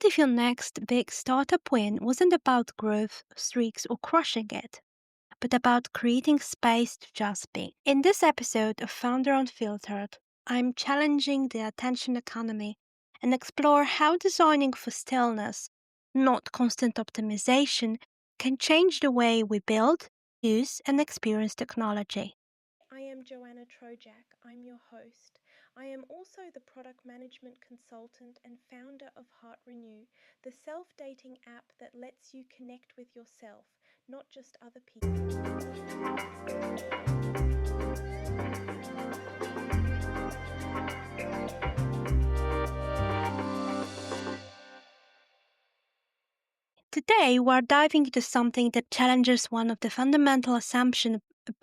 What if your next big startup win wasn't about growth streaks or crushing it, but about creating space to just be? In this episode of Founder Unfiltered, I'm challenging the attention economy and explore how designing for stillness, not constant optimization, can change the way we build, use, and experience technology. I am Joanna Trojak. I'm your host. I am also the product management consultant and founder of Heart Renew, the self-dating app that lets you connect with yourself, not just other people. Today, we're diving into something that challenges one of the fundamental assumptions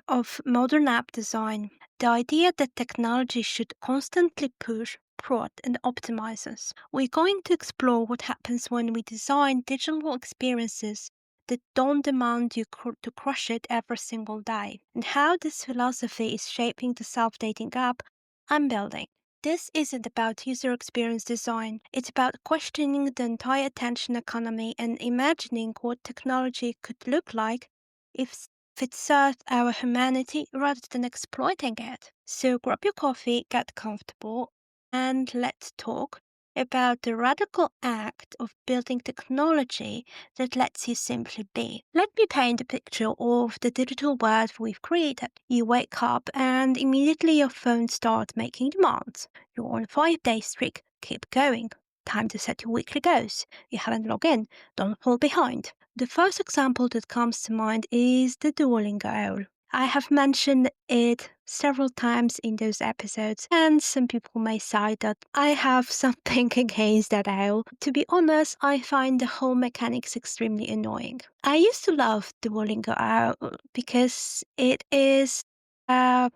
of modern app design, the idea that technology should constantly push, prod, and optimize us. We're going to explore what happens when we design digital experiences that don't demand you to crush it every single day, and how this philosophy is shaping the self-dating app I'm building. This isn't about user experience design. It's about questioning the entire attention economy and imagining what technology could look like if it served our humanity rather than exploiting it. So grab your coffee, get comfortable, and let's talk about the radical act of building technology that lets you simply be. Let me paint a picture of the digital world we've created. You wake up and immediately your phone starts making demands. You're on a 5-day streak, keep going. Time to set your weekly goals. You haven't logged in, don't fall behind. The first example that comes to mind is the Duolingo owl. I have mentioned it several times in those episodes, and some people may say that I have something against that owl. To be honest, I find the whole mechanics extremely annoying. I used to love Duolingo owl because it is a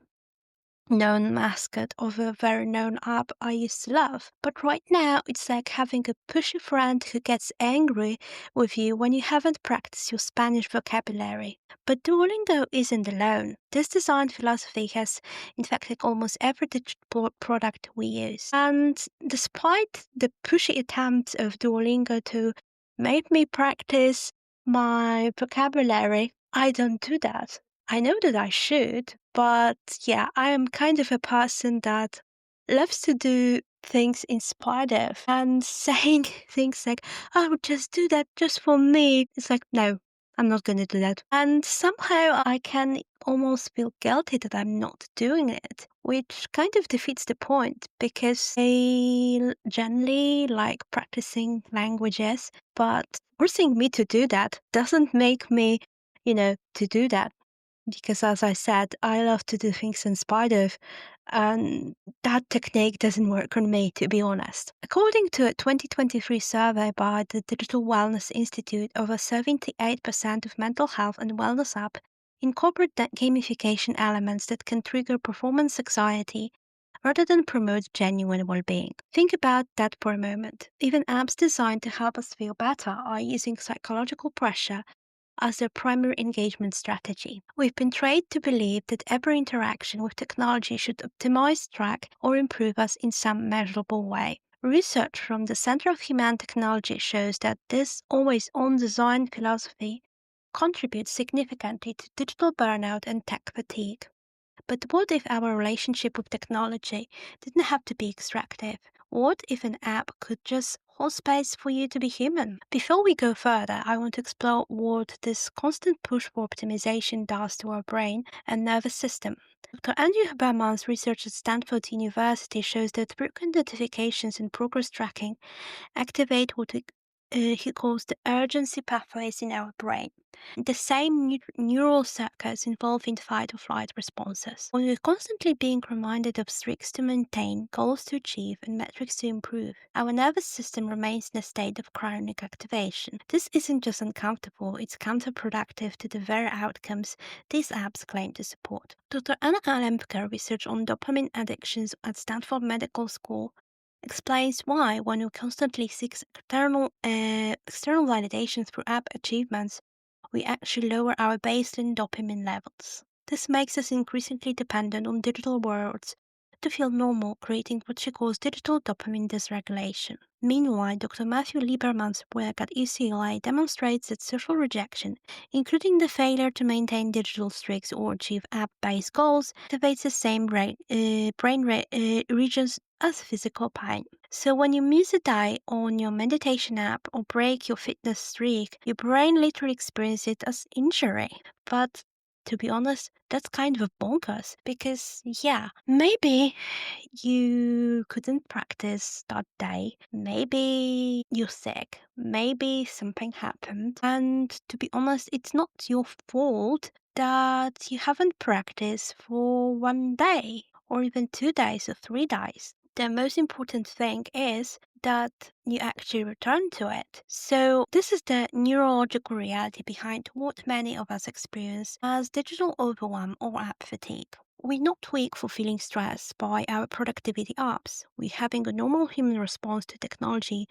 known mascot of a very known app I used to love. But right now, it's like having a pushy friend who gets angry with you when you haven't practiced your Spanish vocabulary. But Duolingo isn't alone. This design philosophy has infected almost every digital product we use. And despite the pushy attempts of Duolingo to make me practice my vocabulary, I don't do that. I know that I should, but yeah, I am kind of a person that loves to do things in spite of, and saying things like, oh, just do that just for me. It's like, no, I'm not going to do that. And somehow I can almost feel guilty that I'm not doing it, which kind of defeats the point because I generally like practicing languages, but forcing me to do that doesn't make me, to do that. Because as I said, I love to do things in spite of, and that technique doesn't work on me, to be honest. According to a 2023 survey by the Digital Wellness Institute, over 78% of mental health and wellness apps incorporate gamification elements that can trigger performance anxiety rather than promote genuine well-being. Think about that for a moment. Even apps designed to help us feel better are using psychological pressure as their primary engagement strategy. We've been trained to believe that every interaction with technology should optimize, track, or improve us in some measurable way. Research from the Center of Human Technology shows that this always-on design philosophy contributes significantly to digital burnout and tech fatigue. But what if our relationship with technology didn't have to be extractive? What if an app could just hold space for you to be human? Before we go further, I want to explore what this constant push for optimization does to our brain and nervous system. Dr. Andrew Haberman's research at Stanford University shows that frequent notifications and progress tracking activate what he calls the urgency pathways in our brain. The same neural circuits involved in fight or flight responses. When we're constantly being reminded of streaks to maintain, goals to achieve, and metrics to improve, our nervous system remains in a state of chronic activation. This isn't just uncomfortable, it's counterproductive to the very outcomes these apps claim to support. Dr. Anna Alempker research on dopamine addictions at Stanford Medical School explains why when we constantly seek external validations through app achievements, we actually lower our baseline dopamine levels. This makes us increasingly dependent on digital worlds to feel normal, creating what she calls digital dopamine dysregulation. Meanwhile, Dr. Matthew Lieberman's work at UCLA demonstrates that social rejection, including the failure to maintain digital streaks or achieve app-based goals, activates the same regions as physical pain. So when you miss a day on your meditation app or break your fitness streak, your brain literally experiences it as injury. But to be honest, that's kind of bonkers because, yeah, maybe you couldn't practice that day. Maybe you're sick. Maybe something happened. And to be honest, it's not your fault that you haven't practiced for 1 day or even 2 days or 3 days. The most important thing is that you actually return to it. So this is the neurological reality behind what many of us experience as digital overwhelm or app fatigue. We're not weak for feeling stressed by our productivity apps. We're having a normal human response to technology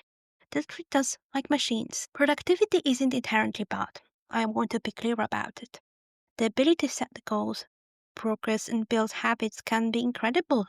that treats us like machines. Productivity isn't inherently bad. I want to be clear about it. The ability to set the goals, progress, and build habits can be incredible,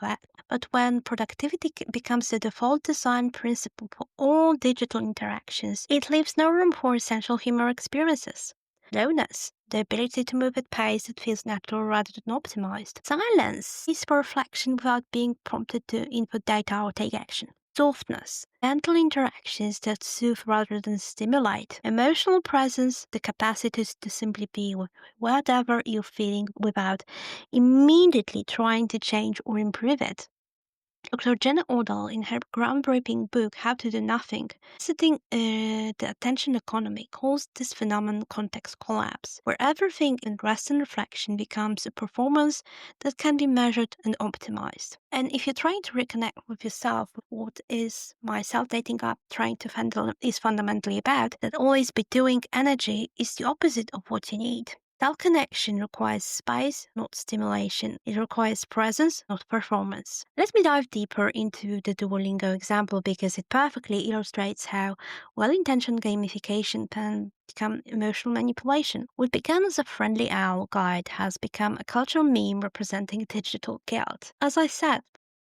but when productivity becomes the default design principle for all digital interactions, it leaves no room for essential human experiences. Slowness, the ability to move at pace that feels natural rather than optimized. Silence, space for reflection without being prompted to input data or take action. Softness, gentle interactions that soothe rather than stimulate. Emotional presence, the capacity to simply be with whatever you're feeling without immediately trying to change or improve it. Dr. Jenna Odell, in her groundbreaking book How to Do Nothing, visiting the attention economy, calls this phenomenon context collapse, where everything in rest and reflection becomes a performance that can be measured and optimized. And if you're trying to reconnect with yourself, what is my self-dating app trying to handle is fundamentally about, that always be doing energy is the opposite of what you need. Self-connection requires space, not stimulation. It requires presence, not performance. Let me dive deeper into the Duolingo example because it perfectly illustrates how well-intentioned gamification can become emotional manipulation. What began as a friendly owl guide has become a cultural meme representing digital guilt. As I said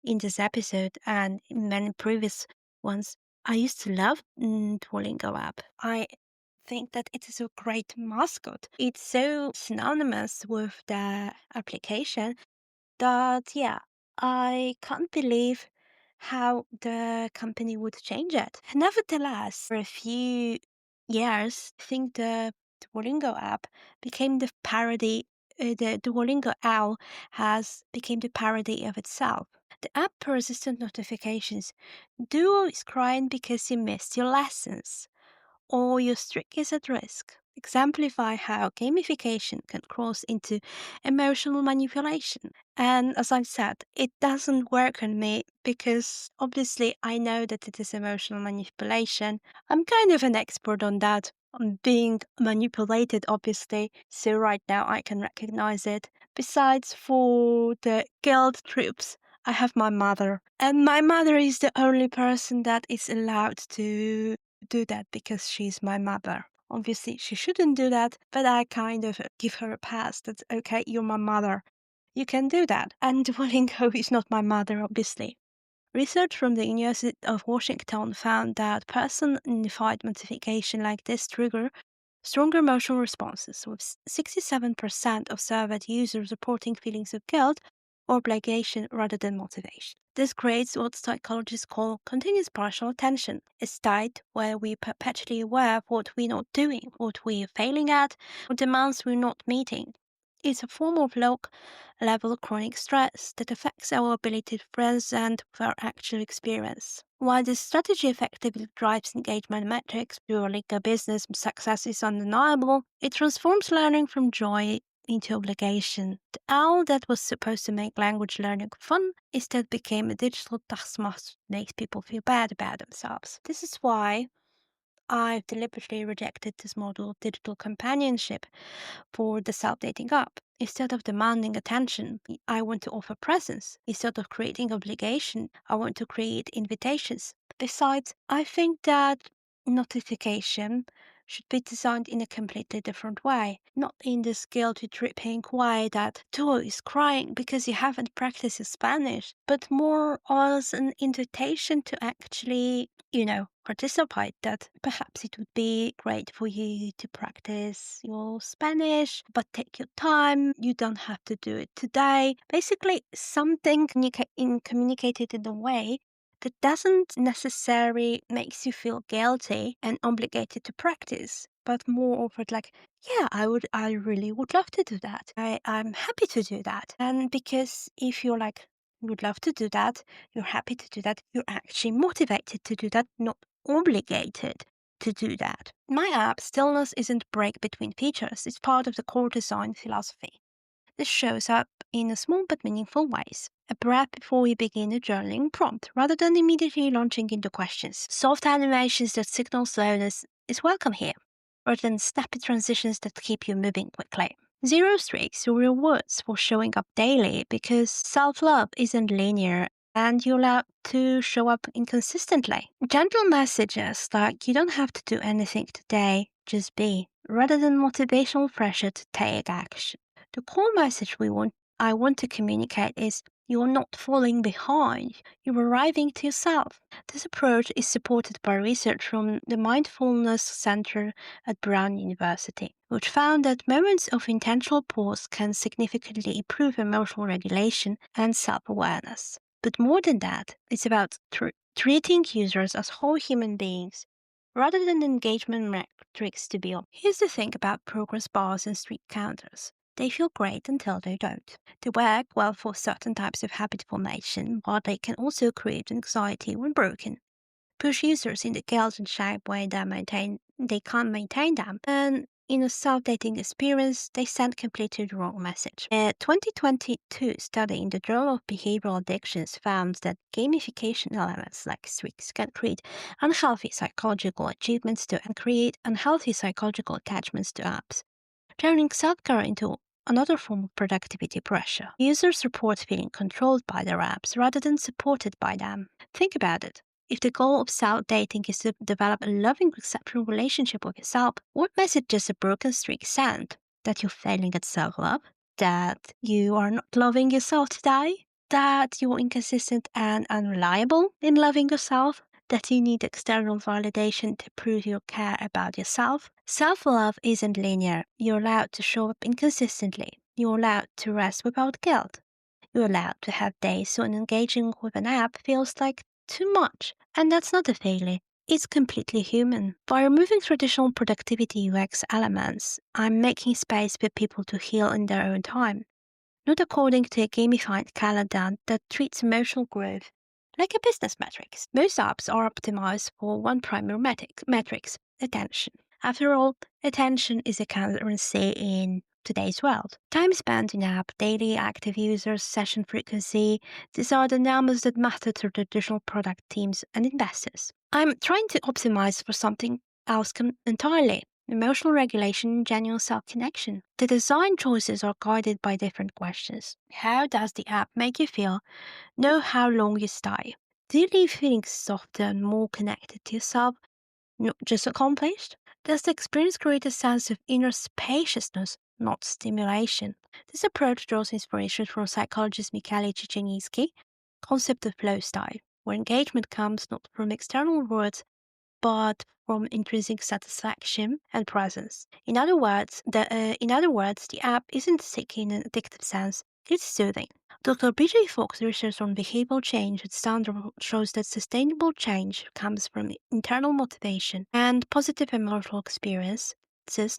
in this episode and in many previous ones, I used to love Duolingo app. I think that it is a great mascot. It's so synonymous with the application that, yeah, I can't believe how the company would change it. Nevertheless, for a few years, I think the Duolingo app became the parody. The Duolingo owl has became the parody of itself. The app persistent notifications. Duo is crying because you missed your lessons or your streak is at risk, exemplify how gamification can cross into emotional manipulation. And as I've said, it doesn't work on me because obviously I know that it is emotional manipulation. I'm kind of an expert on that. On being manipulated, obviously, so right now I can recognize it. Besides, for the guild troops, I have my mother, and my mother is the only person that is allowed to do that because she's my mother. Obviously, she shouldn't do that, but I kind of give her a pass. That's okay, you're my mother. You can do that. And Duolingo is not my mother, obviously. Research from the University of Washington found that personified notification like this trigger stronger emotional responses, with 67% of surveyed users reporting feelings of guilt or obligation rather than motivation. This creates what psychologists call continuous partial attention, a state where we're perpetually aware of what we're not doing, what we're failing at, or demands we're not meeting. It's a form of low-level chronic stress that affects our ability to present with our actual experience. While this strategy effectively drives engagement metrics, Duolingo business success is undeniable, it transforms learning from joy into obligation. The owl that was supposed to make language learning fun instead became a digital taskmaster that makes people feel bad about themselves. This is why I've deliberately rejected this model of digital companionship for the self-dating app. Instead of demanding attention, I want to offer presence. Instead of creating obligation, I want to create invitations. Besides, I think that notification should be designed in a completely different way, not in this guilty tripping way that Duo is crying because you haven't practiced your Spanish, but more as an invitation to actually, participate. That perhaps it would be great for you to practice your Spanish, but take your time. You don't have to do it today. Basically, something communicated in a way that doesn't necessarily makes you feel guilty and obligated to practice, but more of it like, yeah, I really would love to do that. I'm happy to do that. And because if you're like, you would love to do that, you're happy to do that, you're actually motivated to do that, not obligated to do that. My app, Stillness, isn't a break between features. It's part of the core design philosophy. This shows up in small but meaningful ways. A breath before you begin a journaling prompt, rather than immediately launching into questions. Soft animations that signal slowness is welcome here, rather than snappy transitions that keep you moving quickly. Zero streaks or rewards for showing up daily because self-love isn't linear and you're allowed to show up inconsistently. Gentle messages like you don't have to do anything today, just be, rather than motivational pressure to take action. The core message I want to communicate is you're not falling behind, you're arriving to yourself. This approach is supported by research from the Mindfulness Center at Brown University, which found that moments of intentional pause can significantly improve emotional regulation and self-awareness. But more than that, it's about treating users as whole human beings rather than engagement metrics to be on. Here's the thing about progress bars and streak counters. They feel great until they don't. They work well for certain types of habit formation, but they can also create anxiety when broken. Push users in the guilt and shame way they can't maintain them, and in a self-dating experience, they send completely the wrong message. A 2022 study in the Journal of Behavioral Addictions found that gamification elements like streaks can create unhealthy psychological achievements and create unhealthy psychological attachments to apps, turning self-care into another form of productivity pressure. Users report feeling controlled by their apps rather than supported by them. Think about it. If the goal of self-dating is to develop a loving, exceptional relationship with yourself, what message does a broken streak send? That you're failing at self-love? That you are not loving yourself today? That you're inconsistent and unreliable in loving yourself? That you need external validation to prove you care about yourself? Self-love isn't linear. You're allowed to show up inconsistently. You're allowed to rest without guilt. You're allowed to have days when engaging with an app feels like too much. And that's not a failure. It's completely human. By removing traditional productivity UX elements, I'm making space for people to heal in their own time, not according to a gamified calendar that treats emotional growth like a business metrics. Most apps are optimized for one primary metrics, attention. After all, attention is a currency in today's world. Time spent in app, daily active users, session frequency, these are the numbers that matter to traditional product teams and investors. I'm trying to optimize for something else entirely. Emotional regulation, genuine self-connection. The design choices are guided by different questions. How does the app make you feel? Know how long you stay. Do you leave feeling softer and more connected to yourself, not just accomplished? Does the experience create a sense of inner spaciousness, not stimulation? This approach draws inspiration from psychologist Michele Ciccioniski's concept of flow style, where engagement comes not from external words, but from intrinsic satisfaction and presence. In other words, the app isn't sick in an addictive sense, it's soothing. Dr. B.J. Fox research on behavioral change at Stanford shows that sustainable change comes from internal motivation and positive emotional experiences,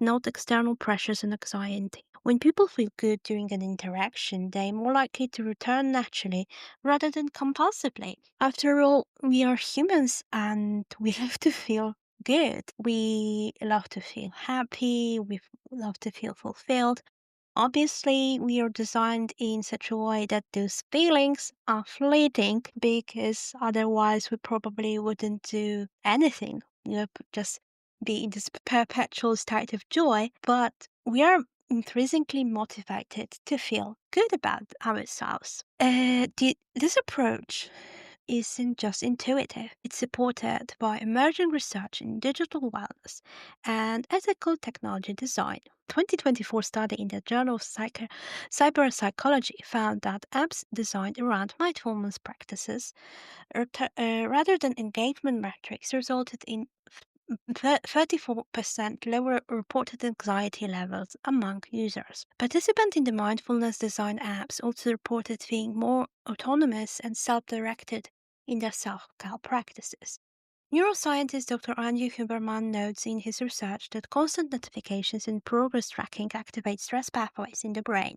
not external pressures and anxiety. When people feel good during an interaction, they're more likely to return naturally rather than compulsively. After all, we are humans and we love to feel good. We love to feel happy. We love to feel fulfilled. Obviously, we are designed in such a way that those feelings are fleeting because otherwise we probably wouldn't do anything. Just be in this perpetual state of joy. But we are intrinsically motivated to feel good about ourselves. This approach isn't just intuitive, it's supported by emerging research in digital wellness and ethical technology design. 2024 study in the Journal of Cyber Psychology found that apps designed around mindfulness practices rather than engagement metrics resulted in 34% lower reported anxiety levels among users. Participants in the mindfulness design apps also reported being more autonomous and self-directed in their self-care practices. Neuroscientist Dr. Andrew Huberman notes in his research that constant notifications and progress tracking activate stress pathways in the brain,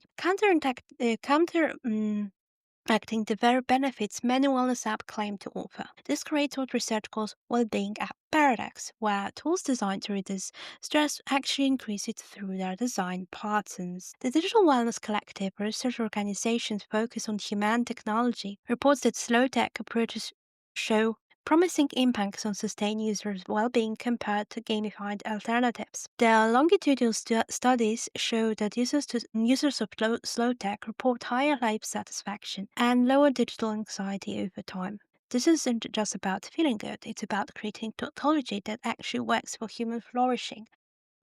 acting the very benefits many wellness apps claim to offer. This creates what research calls well-being app paradox, where tools designed to reduce stress actually increase it through their design patterns. The Digital Wellness Collective, a research organization focused on human technology, reports that slow-tech approaches show promising impacts on sustained users' well-being compared to gamified alternatives. The longitudinal studies show that users of slow tech report higher life satisfaction and lower digital anxiety over time. This isn't just about feeling good, it's about creating technology that actually works for human flourishing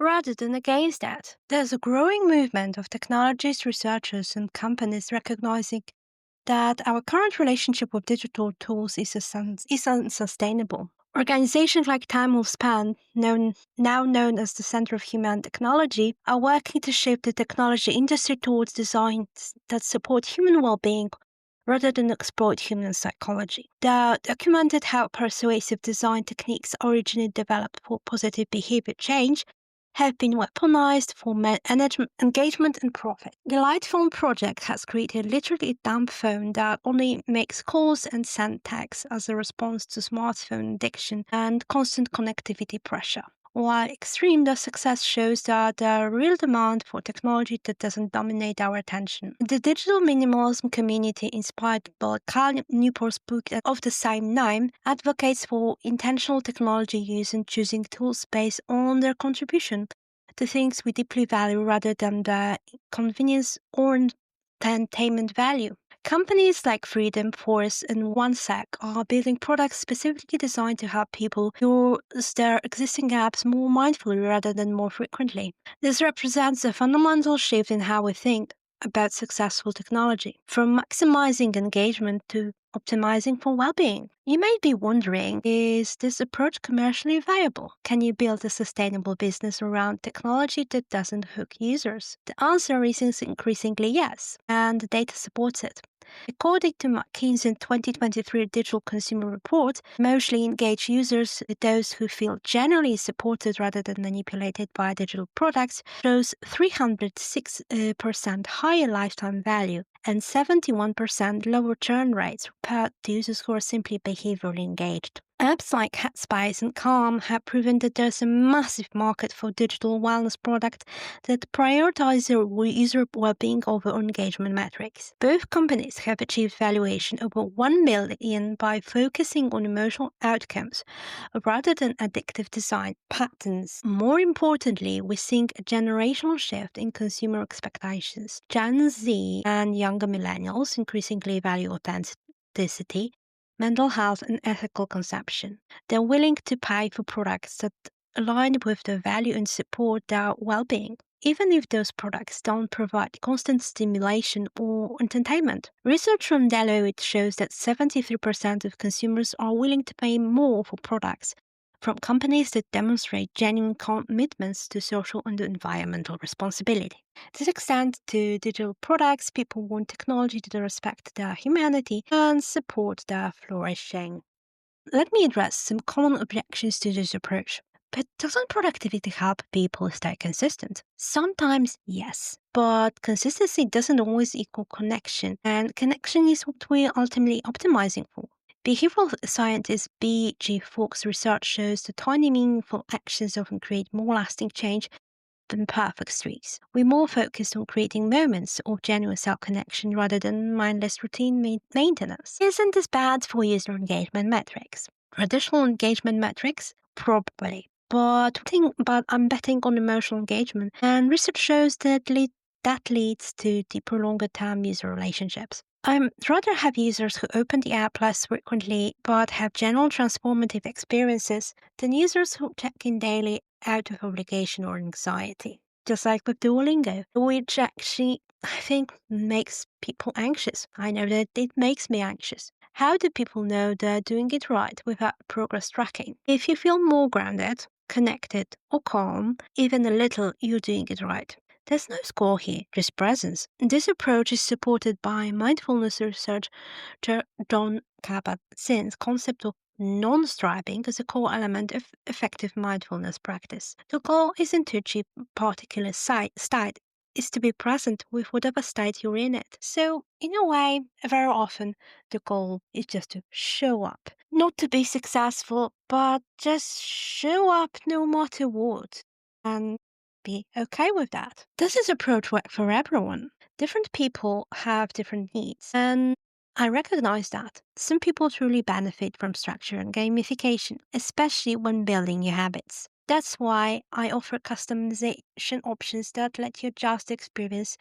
rather than against that. There's a growing movement of technologists, researchers, and companies recognizing that our current relationship with digital tools is unsustainable. Organizations like Time Will Span, now known as the Center of Human Technology, are working to shape the technology industry towards designs that support human well-being rather than exploit human psychology. They are documented how persuasive design techniques originally developed for positive behavior change have been weaponized for engagement and profit. The Light Phone project has created literally a dumb phone that only makes calls and sends texts as a response to smartphone addiction and constant connectivity pressure. While extreme, the success shows that there are real demand for technology that doesn't dominate our attention. The digital minimalism community, inspired by Cal Newport's book of the same name, advocates for intentional technology use and choosing tools based on their contribution to things we deeply value rather than the convenience or entertainment value. Companies like Freedom, Force, and OneSec are building products specifically designed to help people use their existing apps more mindfully rather than more frequently. This represents a fundamental shift in how we think about successful technology, from maximizing engagement to optimizing for well-being. You may be wondering, is this approach commercially viable? Can you build a sustainable business around technology that doesn't hook users? The answer is increasingly yes, and the data supports it. According to McKinsey's 2023 Digital Consumer Report, emotionally engaged users, those who feel genuinely supported rather than manipulated by digital products, shows 306% higher lifetime value and 71% lower churn rates compared to users who are simply behaviorally engaged. Apps like Headspace and Calm have proven that there's a massive market for digital wellness products that prioritize user well-being over engagement metrics. Both companies have achieved valuation over $1 billion by focusing on emotional outcomes rather than addictive design patterns. More importantly, we're seeing a generational shift in consumer expectations. Gen Z and younger millennials increasingly value authenticity, mental health, and ethical consumption. They're willing to pay for products that align with their value and support their well-being, even if those products don't provide constant stimulation or entertainment. Research from Deloitte shows that 73% of consumers are willing to pay more for products from companies that demonstrate genuine commitments to social and environmental responsibility. This extends to digital products. People want technology that respects their humanity and support their flourishing. Let me address some common objections to this approach. But doesn't productivity help people stay consistent? Sometimes, yes. But consistency doesn't always equal connection, and connection is what we're ultimately optimizing for. Behavioral scientist B.G. Fox research shows that tiny meaningful actions often create more lasting change than perfect streaks. We're more focused on creating moments of genuine self-connection rather than mindless routine maintenance. Isn't this bad for user engagement metrics? Traditional engagement metrics? Probably. But I'm betting on emotional engagement, and research shows that leads to deeper, longer-term user relationships. I'd rather have users who open the app less frequently but have general transformative experiences than users who check in daily out of obligation or anxiety. Just like with Duolingo, which actually I think makes people anxious. I know that it makes me anxious. How do people know they're doing it right without progress tracking? If you feel more grounded, connected, or calm, even a little, you're doing it right. There's no score here, just presence. This approach is supported by mindfulness researcher Don Kabat-Zinn's concept of non-striving as a core element of effective mindfulness practice. The goal isn't to achieve a particular state, is to be present with whatever state you're in it. So, in a way, very often, the goal is just to show up. Not to be successful, but just show up no matter what. And be okay with that. Does this approach work for everyone? Different people have different needs, and I recognize that. Some people truly benefit from structure and gamification, especially when building new habits. That's why I offer customization options that let you adjust the experience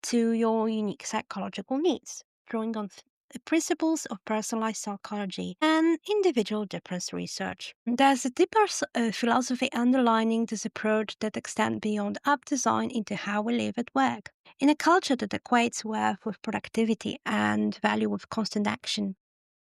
to your unique psychological needs, drawing on the principles of personalized psychology and individual difference research. There's a deeper philosophy underlining this approach that extends beyond app design into how we live at work. In a culture that equates worth with productivity and value with constant action,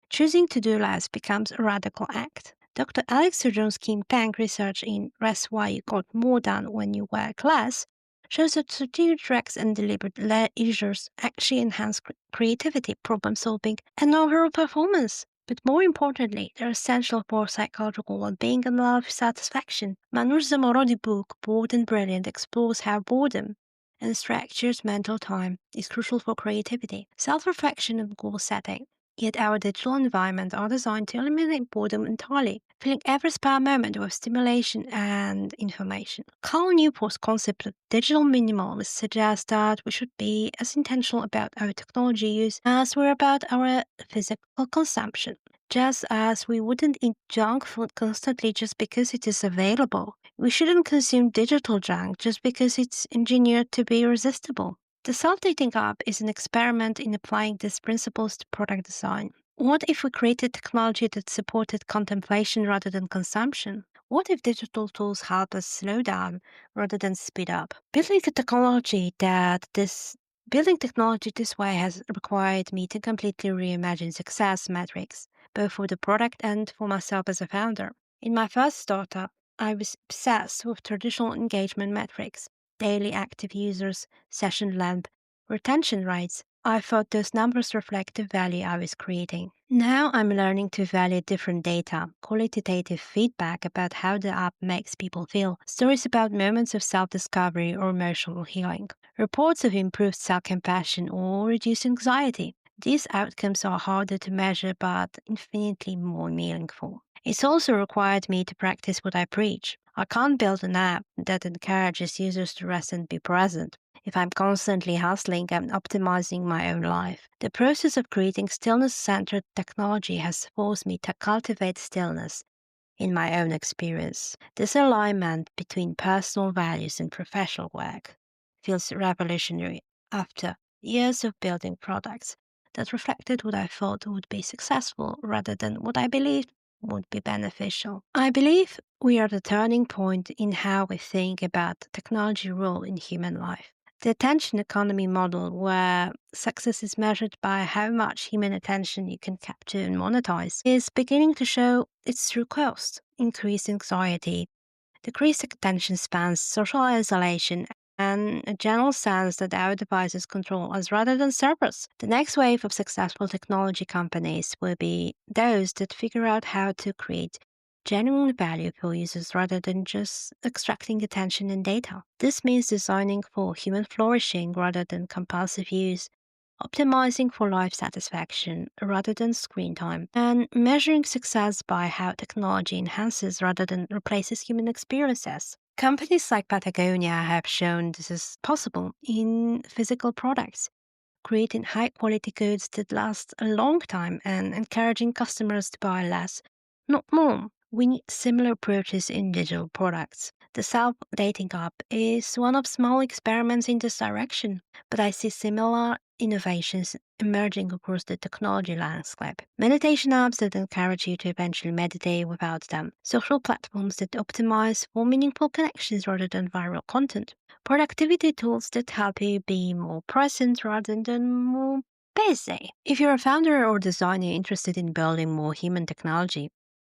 choosing to do less becomes a radical act. Dr. Alex Jones Pang research in Rest Why You Got More Done When You Work Less shows that strategic tracks and deliberate leisures actually enhance creativity, problem solving, and overall performance. But more importantly, they're essential for psychological well-being and life satisfaction. Manoj Zamorodi's book, Bored and Brilliant, explores how boredom and structured mental time is crucial for creativity, self-reflection, and goal setting. Yet our digital environments are designed to eliminate boredom entirely, filling every spare moment with stimulation and information. Carl Newport's concept of digital minimalism suggests that we should be as intentional about our technology use as we're about our physical consumption. Just as we wouldn't eat junk food constantly just because it is available, we shouldn't consume digital junk just because it's engineered to be irresistible. The self-dating app is an experiment in applying these principles to product design. What if we created technology that supported contemplation rather than consumption? What if digital tools help us slow down rather than speed up? Building technology this way has required me to completely reimagine success metrics, both for the product and for myself as a founder. In my first startup, I was obsessed with traditional engagement metrics, daily active users, session length, retention rates. I thought those numbers reflect the value I was creating. Now I'm learning to value different data, qualitative feedback about how the app makes people feel, stories about moments of self-discovery or emotional healing, reports of improved self-compassion or reduced anxiety. These outcomes are harder to measure but infinitely more meaningful. It's also required me to practice what I preach. I can't build an app that encourages users to rest and be present if I'm constantly hustling and optimizing my own life. The process of creating stillness-centered technology has forced me to cultivate stillness in my own experience. This alignment between personal values and professional work feels revolutionary after years of building products that reflected what I thought would be successful rather than what I believed would be beneficial. I believe we are at a turning point in how we think about technology role in human life. The attention economy model, where success is measured by how much human attention you can capture and monetize, is beginning to show its true cost: increased anxiety, decreased attention spans, social isolation, and a general sense that our devices control us rather than serve us. The next wave of successful technology companies will be those that figure out how to create genuine value for users rather than just extracting attention and data. This means designing for human flourishing rather than compulsive use, optimizing for life satisfaction rather than screen time, and measuring success by how technology enhances rather than replaces human experiences. Companies like Patagonia have shown this is possible in physical products, creating high quality goods that last a long time and encouraging customers to buy less, not more. We need similar approaches in digital products. The self dating app is one of small experiments in this direction, but I see similar innovations emerging across the technology landscape. Meditation apps that encourage you to eventually meditate without them. Social platforms that optimize for meaningful connections rather than viral content. Productivity tools that help you be more present rather than more busy. If you're a founder or designer interested in building more human technology,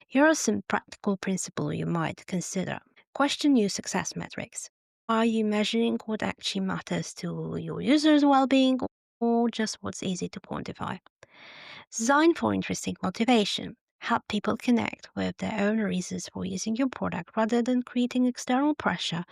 here are some practical principles you might consider. Question your success metrics. Are you measuring what actually matters to your users' well being or just what's easy to quantify? Design for intrinsic motivation. Help people connect with their own reasons for using your product rather than creating external pressure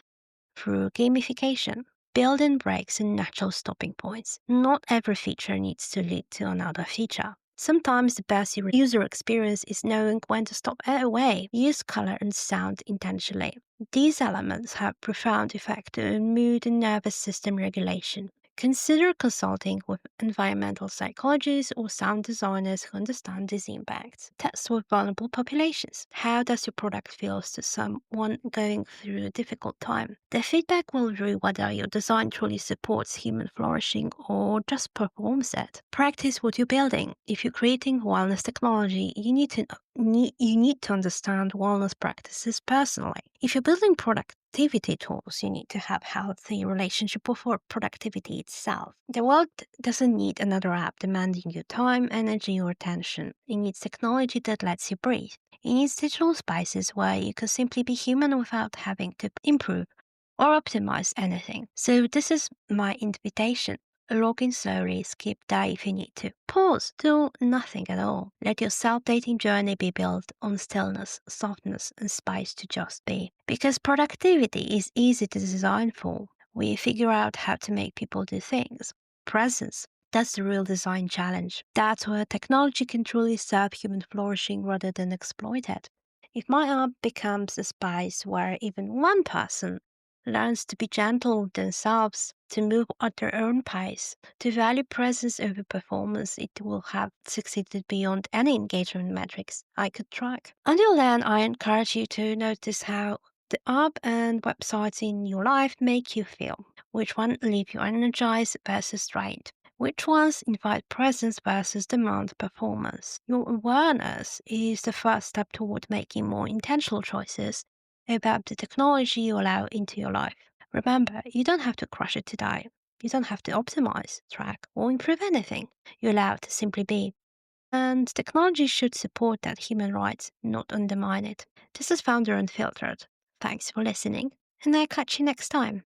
through gamification. Build in breaks and natural stopping points. Not every feature needs to lead to another feature. Sometimes the best user experience is knowing when to step away. Use color and sound intentionally. These elements have profound effect on mood and nervous system regulation. Consider consulting with environmental psychologists or sound designers who understand these impacts. Test with vulnerable populations. How does your product feel to someone going through a difficult time? The feedback will reveal whether your design truly supports human flourishing or just performs it. Practice what you're building. If you're creating wellness technology, you need to understand wellness practices personally. If you're building productivity tools, you need to have healthy relationship with productivity itself. The world doesn't need another app demanding your time, energy, or attention. It needs technology that lets you breathe. It needs digital spaces where you can simply be human without having to improve or optimize anything. So this is my invitation. Log in slowly, skip day if you need to. Pause, do nothing at all. Let your self-dating journey be built on stillness, softness, and space to just be. Because productivity is easy to design for. We figure out how to make people do things. Presence. That's the real design challenge. That's where technology can truly serve human flourishing rather than exploit it. If my app becomes a space where even one person learns to be gentle with themselves, to move at their own pace, to value presence over performance, it will have succeeded beyond any engagement metrics I could track. Until then, I encourage you to notice how the app and websites in your life make you feel. Which one leave you energized versus drained? Which ones invite presence versus demand performance? Your awareness is the first step toward making more intentional choices about the technology you allow into your life. Remember, you don't have to crush it today. You don't have to optimize, track, or improve anything. You're allowed to simply be. And technology should support that human rights, not undermine it. This is Founder Unfiltered. Thanks for listening, and I'll catch you next time.